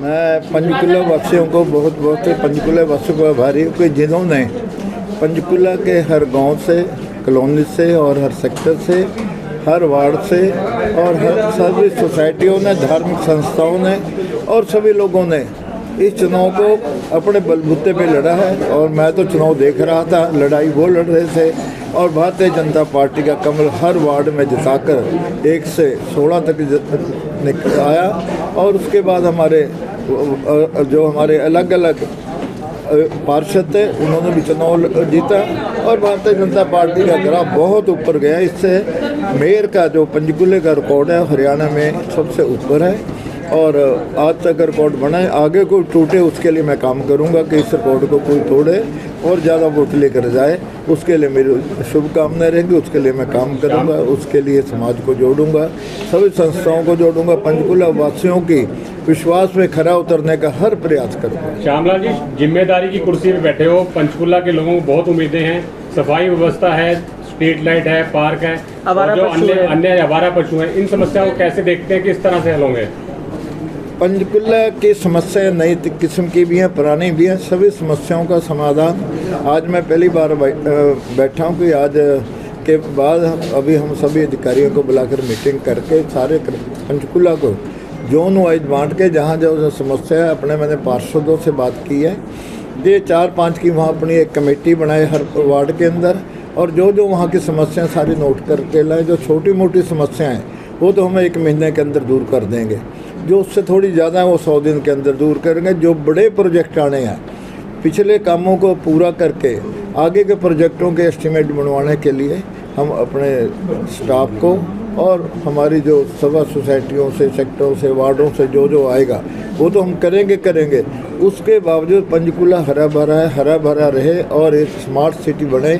मैं पंचकुला वासियों को बहुत पंचकुला वासियों को आभारी हूँ कि जिन्होंने पंचकुला के हर गांव से, कॉलोनी से और हर सेक्टर से, हर वार्ड से और हर सभी सोसाइटियों ने, धार्मिक संस्थाओं ने और सभी लोगों ने इस चुनाव को अपने बलबूते पे लड़ा है। और मैं तो चुनाव देख रहा था, लड़ाई वो लड़ रहे थे और भारतीय जनता पार्टी का कमल हर वार्ड में जिताकर 1 से 16 तक आया। और उसके बाद हमारे जो हमारे अलग अलग पार्षद थे उन्होंने भी चुनाव जीता और भारतीय जनता पार्टी का ग्राफ बहुत ऊपर गया। इससे मेयर का जो पंचकुले का रिकॉर्ड है हरियाणा में सबसे ऊपर है और आज तक रिकॉर्ड बना है। आगे कोई टूटे उसके लिए मैं काम करूंगा कि इस रिकॉर्ड को कोई तोड़े और ज़्यादा वोट लेकर जाए, उसके लिए मेरी शुभकामनाएं रहेंगी। उसके लिए मैं काम करूंगा, उसके लिए समाज को जोड़ूंगा, सभी संस्थाओं को जोड़ूंगा, पंचकुला वासियों की विश्वास में खरा उतरने का हर प्रयास करूंगा। श्यामलाल जी, जिम्मेदारी की कुर्सी पे बैठे हो, पंचकुला के लोगों को बहुत उम्मीदें हैं, सफाई व्यवस्था है, स्ट्रीट लाइट है, पार्क है, और जो अन्य आवारा पशु हैं, इन समस्याओं को कैसे देखते हैं, किस तरह से हल होंगे? पंचकुला की समस्याएं नई किस्म की भी हैं, पुरानी भी हैं, सभी समस्याओं का समाधान आज मैं पहली बार बैठा हूँ कि आज के बाद अभी हम सभी अधिकारियों को बुलाकर मीटिंग करके सारे पंचकुला को जोन वाइज बांट के जहाँ जो समस्या है अपने मैंने पार्षदों से बात की है, ये 4-5 की वहाँ अपनी एक कमेटी बनाए हर वार्ड के अंदर और जो जो वहाँ की समस्याएं सारी नोट करके लाए। जो छोटी मोटी समस्याएं वो तो हम 1 महीने के अंदर दूर कर देंगे, जो उससे थोड़ी ज़्यादा है वो 100 दिन के अंदर दूर करेंगे। जो बड़े प्रोजेक्ट आने हैं पिछले कामों को पूरा करके आगे के प्रोजेक्टों के एस्टीमेट बनवाने के लिए हम अपने स्टाफ को और हमारी जो सभा सोसाइटियों से, सेक्टरों से, वार्डों से जो आएगा वो तो हम करेंगे। उसके बावजूद पंचकुला हरा भरा रहे और एक स्मार्ट सिटी बने,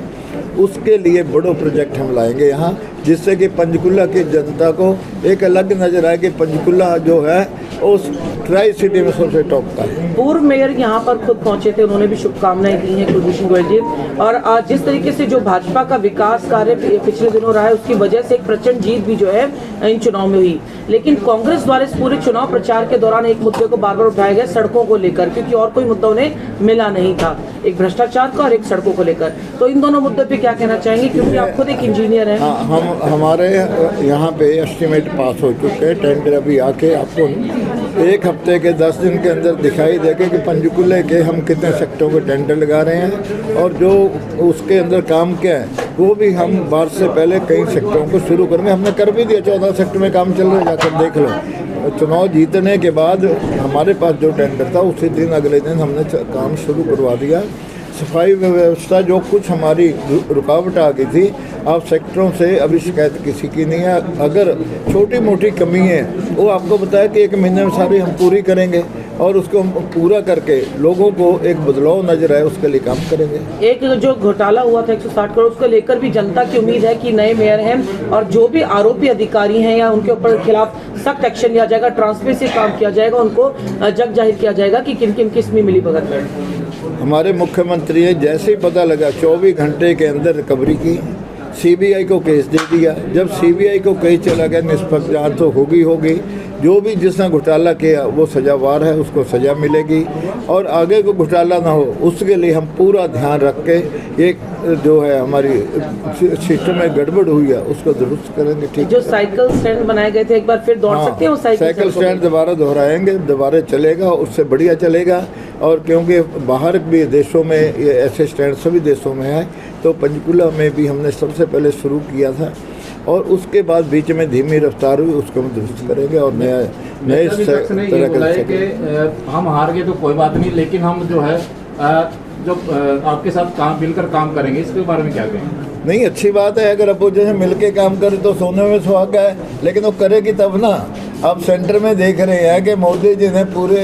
उसके लिए बड़े प्रोजेक्ट हम लाएंगे यहाँ, जिससे कि पंचकुला की जनता को एक अलग नज़र आए कि पंचकुला जो है उस ट्राई सिटी में सबसे टॉप का है। पूर्व मेयर यहाँ पर खुद पहुंचे थे, उन्होंने भी शुभकामनाएं दी हैं कुलभूषण गोयल जी। और आज जिस तरीके से जो भाजपा का विकास कार्य पिछले दिनों रहा है उसकी वजह से एक प्रचंड जीत भी जो है इन चुनाव में हुई, लेकिन कांग्रेस द्वारा इस पूरे चुनाव प्रचार के दौरान एक मुद्दे को बार बार उठाया गया, सड़कों को लेकर, क्योंकि और कोई मुद्दा उन्हें मिला नहीं था, एक भ्रष्टाचार का और एक सड़कों को लेकर। तो इन दोनों मुद्दों पे क्या कहना चाहेंगे, क्योंकि आप खुद एक इंजीनियर हैं? हम हमारे यहाँ पे एस्टीमेट पास हो चुके हैं, टेंडर अभी आके आपको 1 हफ्ते के 10 दिन के अंदर दिखाई देगा कि पंचकुले के हम कितने सेक्टरों के टेंडर लगा रहे हैं और जो उसके अंदर काम क्या है वो भी हम बार से पहले कई सेक्टरों को शुरू करेंगे। हमने कर भी दिया, 14 सेक्टर में काम चल रहा है, जाकर देख लो। चुनाव जीतने के बाद हमारे पास जो टेंडर था उसी दिन अगले दिन हमने काम शुरू करवा दिया। सफाई व्यवस्था जो कुछ हमारी रुकावट आ गई थी, आप सेक्टरों से अभी शिकायत किसी की नहीं है। अगर छोटी मोटी कमी है वो आपको बताया कि 1 महीने में सारी हम पूरी करेंगे और उसको हम पूरा करके लोगों को एक बदलाव नजर आए उसके लिए काम करेंगे। एक जो घोटाला हुआ था 160 करोड़, उसको लेकर भी जनता की उम्मीद है कि नए मेयर हैं और जो भी आरोपी अधिकारी हैं या उनके ऊपर खिलाफ सख्त एक्शन लिया जाएगा, ट्रांसपेरेंसी काम किया जाएगा, उनको जग जाहिर किया जाएगा कि किन किन किस में मिली भगत है। हमारे मुख्यमंत्री ने जैसे ही पता लगा 24 घंटे के अंदर रिकवरी की, सीबीआई को केस दे दिया। जब सीबीआई को केस चला गया, निष्पक्ष जांच तो होगी, जो भी जिसने घोटाला किया वो सजावार है, उसको सजा मिलेगी और आगे को घोटाला ना हो उसके लिए हम पूरा ध्यान रख के एक जो है हमारी सिस्टम में गड़बड़ हुई है उसको दुरुस्त करेंगे। ठीक, जो साइकिल स्टैंड बनाए गए थे एक बार फिर दौड़ सकते हैं वो साइकिल स्टैंड दोबारा दोहराएंगे, दोबारा चलेगा, उससे बढ़िया चलेगा। और क्योंकि बाहर भी देशों में ये ऐसे स्टैंड सभी देशों में है, तो पंचकुला में भी हमने सबसे पहले शुरू किया था और उसके बाद बीच में धीमी रफ्तार हुई, उसको हम दुरुस्त करेंगे और नए तरह के। हम हार गए तो कोई बात नहीं, लेकिन हम जो है जो आपके साथ मिलकर काम करेंगे, इसके बारे में क्या कहेंगे? नहीं, अच्छी बात है, अगर अपोजिशन मिलके काम करे तो सोने में सुहागा है, लेकिन वो करेगी तब ना। आप सेंटर में देख रहे हैं कि मोदी जी ने पूरे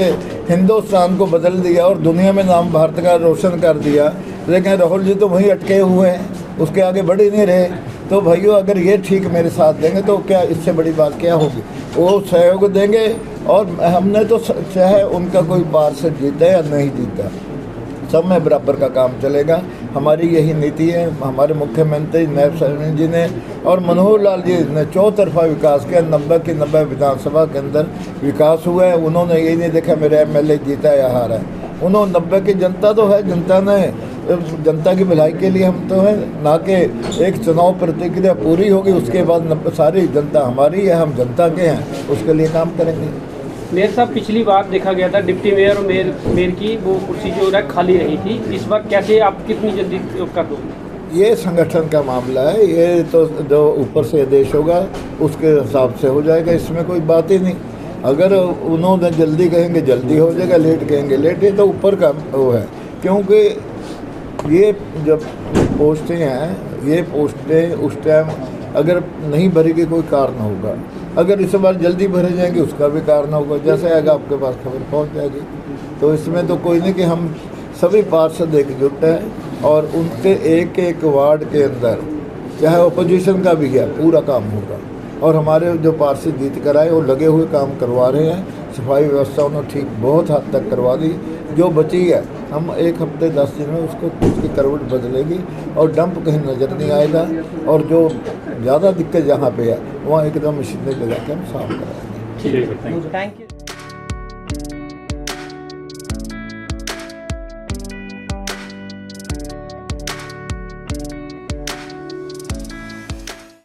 हिंदुस्तान को बदल दिया और दुनिया में नाम भारत का रोशन कर दिया, लेकिन राहुल जी तो वहीं अटके हुए हैं, उसके आगे बढ़ ही नहीं रहे। तो भाइयों, अगर ये ठीक मेरे साथ देंगे तो क्या इससे बड़ी बात क्या होगी? वो सहयोग देंगे और हमने तो चाहे उनका कोई पार्षद जीता या नहीं जीता, सब में बराबर का काम चलेगा। हमारी यही नीति है। हमारे मुख्यमंत्री नायब सैनी जी ने और मनोहर लाल जी ने चौतरफा विकास किया। 90 की 90 विधानसभा के अंदर विकास हुआ है। उन्होंने यही नहीं देखा मेरे MLA जीता या हारा है। उन्होंने 90 की जनता तो है, जनता ने जनता की भलाई के लिए हम तो है, ना कि एक चुनाव प्रतिक्रिया पूरी होगी उसके बाद सारी जनता हमारी है, हम जनता के हैं, उसके लिए काम करेंगे। मेयर साहब, पिछली बार देखा गया था डिप्टी मेयर और मेयर की वो कुर्सी जो है खाली रही थी। इस बार कैसे आप कितनी जल्दी कर दोगे? ये संगठन का मामला है, ये तो जो ऊपर से आदेश होगा उसके हिसाब से हो जाएगा, इसमें कोई बात ही नहीं। अगर उन्होंने जल्दी कहेंगे जल्दी हो जाएगा, लेट कहेंगे लेट, ये तो ऊपर का वो है। क्योंकि ये जब पोस्टें हैं, ये पोस्टें उस टाइम अगर नहीं भरेगी कोई कारण होगा, अगर इस बार जल्दी भरे जाएंगे उसका भी कारण होगा। जैसे आएगा आपके पास खबर पहुंच जाएगी। तो इसमें तो कोई नहीं कि हम सभी पार्षद एकजुट हैं और उनके एक एक वार्ड के अंदर चाहे अपोजिशन का भी है पूरा काम होगा। और हमारे जो पार्षद जीत कर आए वो लगे हुए काम करवा रहे हैं। सफाई व्यवस्था उन्होंने ठीक बहुत हद तक करवा दी। जो बची है हम 1 हफ्ते 10 दिन में उसकी करवट बदलेगी और डंप कहीं नज़र नहीं आएगा। और जो ज़्यादा दिक्कत जहाँ पे है वहाँ एकदम मशीनें लगा के हम साफ कराएंगे। ठीक है, थैंक यू। Thank you.